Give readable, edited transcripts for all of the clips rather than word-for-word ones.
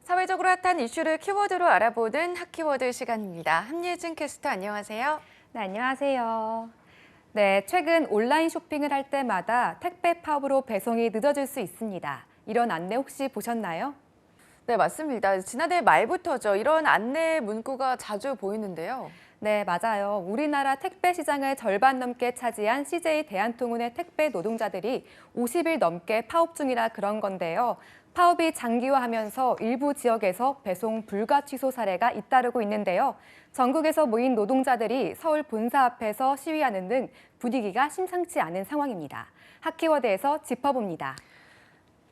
사회적으로 핫한 이슈를 키워드로 알아보는 핫키워드 시간입니다. 함예진 캐스터 안녕하세요. 네, 안녕하세요. 네, 최근 온라인 쇼핑을 할 때마다 택배 파업으로 배송이 늦어질 수 있습니다. 이런 안내 혹시 보셨나요? 네, 맞습니다. 지난해 말부터죠. 이런 안내 문구가 자주 보이는데요. 네, 맞아요. 우리나라 택배 시장을 절반 넘게 차지한 CJ 대한통운의 택배 노동자들이 50일 넘게 파업 중이라 그런 건데요. 파업이 장기화하면서 일부 지역에서 배송 불가 취소 사례가 잇따르고 있는데요. 전국에서 모인 노동자들이 서울 본사 앞에서 시위하는 등 분위기가 심상치 않은 상황입니다. 핫키워드에서 짚어봅니다.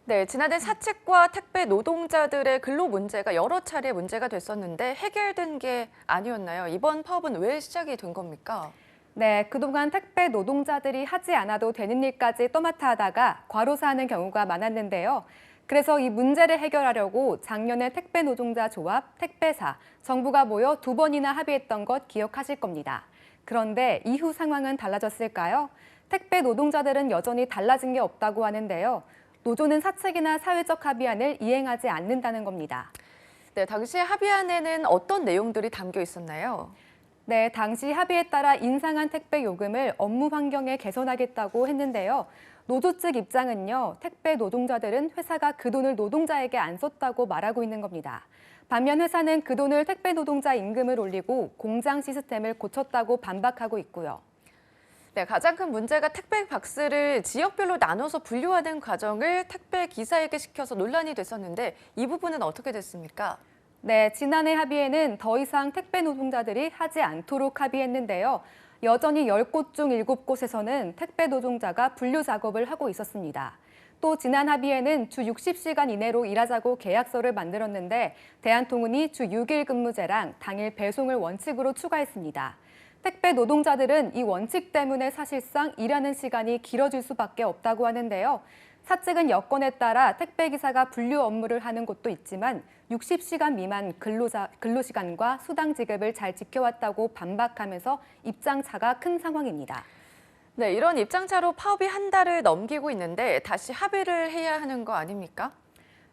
네, 지난해 사측과 택배 노동자들의 근로 문제가 여러 차례 문제가 됐었는데 해결된 게 아니었나요? 이번 파업은 왜 시작이 된 겁니까? 네, 그동안 택배 노동자들이 하지 않아도 되는 일까지 떠맡아 하다가 과로사하는 경우가 많았는데요. 그래서 이 문제를 해결하려고 작년에 택배 노동자 조합, 택배사, 정부가 모여 2번이나 합의했던 것 기억하실 겁니다. 그런데 이후 상황은 달라졌을까요? 택배 노동자들은 여전히 달라진 게 없다고 하는데요. 노조는 사측이나 사회적 합의안을 이행하지 않는다는 겁니다. 네, 당시 합의안에는 어떤 내용들이 담겨 있었나요? 네, 당시 합의에 따라 인상한 택배 요금을 업무 환경에 개선하겠다고 했는데요. 노조 측 입장은요, 택배 노동자들은 회사가 그 돈을 노동자에게 안 썼다고 말하고 있는 겁니다. 반면 회사는 그 돈을 택배 노동자 임금을 올리고 공장 시스템을 고쳤다고 반박하고 있고요. 네, 가장 큰 문제가 택배 박스를 지역별로 나눠서 분류하는 과정을 택배 기사에게 시켜서 논란이 됐었는데 이 부분은 어떻게 됐습니까? 네, 지난해 합의에는 더 이상 택배 노동자들이 하지 않도록 합의했는데요. 여전히 10곳 중 7곳에서는 택배 노동자가 분류 작업을 하고 있었습니다. 또 지난 합의에는 주 60시간 이내로 일하자고 계약서를 만들었는데 대한통운이 주 6일 근무제랑 당일 배송을 원칙으로 추가했습니다. 택배 노동자들은 이 원칙 때문에 사실상 일하는 시간이 길어질 수밖에 없다고 하는데요. 사측은 여건에 따라 택배기사가 분류 업무를 하는 곳도 있지만 60시간 미만 근로시간과 수당 지급을 잘 지켜왔다고 반박하면서 입장차가 큰 상황입니다. 네, 이런 입장차로 파업이 한 달을 넘기고 있는데 다시 합의를 해야 하는 거 아닙니까?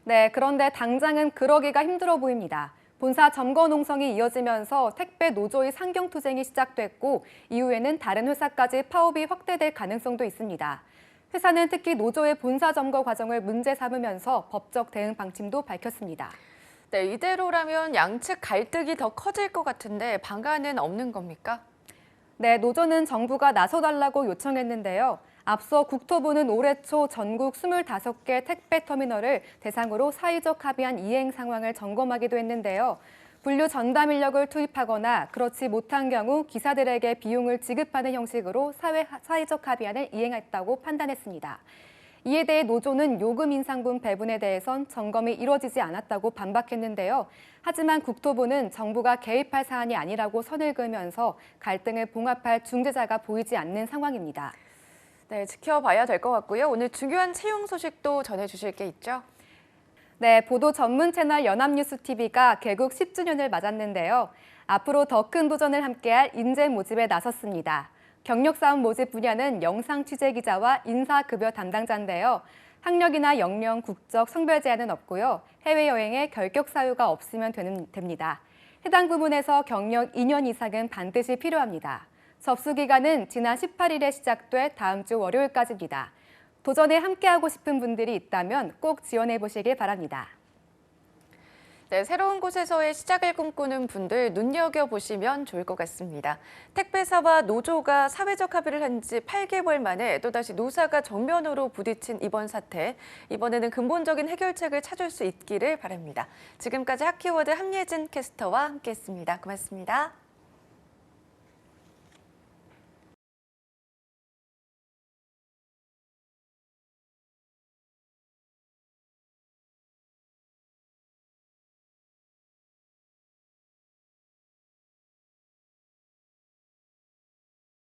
네, 그런데 당장은 그러기가 힘들어 보입니다. 본사 점거 농성이 이어지면서 택배 노조의 상경투쟁이 시작됐고 이후에는 다른 회사까지 파업이 확대될 가능성도 있습니다. 회사는 특히 노조의 본사 점거 과정을 문제 삼으면서 법적 대응 방침도 밝혔습니다. 네, 이대로라면 양측 갈등이 더 커질 것 같은데 방안은 없는 겁니까? 네, 노조는 정부가 나서달라고 요청했는데요. 앞서 국토부는 올해 초 전국 25개 택배 터미널을 대상으로 사회적 합의안 이행 상황을 점검하기도 했는데요. 분류 전담 인력을 투입하거나 그렇지 못한 경우 기사들에게 비용을 지급하는 형식으로 사회적 합의안을 이행했다고 판단했습니다. 이에 대해 노조는 요금 인상분 배분에 대해선 점검이 이루어지지 않았다고 반박했는데요. 하지만 국토부는 정부가 개입할 사안이 아니라고 선을 그으면서 갈등을 봉합할 중재자가 보이지 않는 상황입니다. 네, 지켜봐야 될 것 같고요. 오늘 중요한 채용 소식도 전해주실 게 있죠? 네, 보도 전문 채널 연합뉴스TV가 개국 10주년을 맞았는데요. 앞으로 더 큰 도전을 함께할 인재 모집에 나섰습니다. 경력사원 모집 분야는 영상 취재 기자와 인사급여 담당자인데요. 학력이나 연령, 국적, 성별 제한은 없고요. 해외여행에 결격 사유가 없으면 됩니다. 해당 부문에서 경력 2년 이상은 반드시 필요합니다. 접수 기간은 지난 18일에 시작돼 다음 주 월요일까지입니다. 도전에 함께하고 싶은 분들이 있다면 꼭 지원해 보시길 바랍니다. 네, 새로운 곳에서의 시작을 꿈꾸는 분들 눈여겨보시면 좋을 것 같습니다. 택배사와 노조가 사회적 합의를 한 지 8개월 만에 또다시 노사가 정면으로 부딪힌 이번 사태. 이번에는 근본적인 해결책을 찾을 수 있기를 바랍니다. 지금까지 핫키워드 함예진 캐스터와 함께했습니다. 고맙습니다.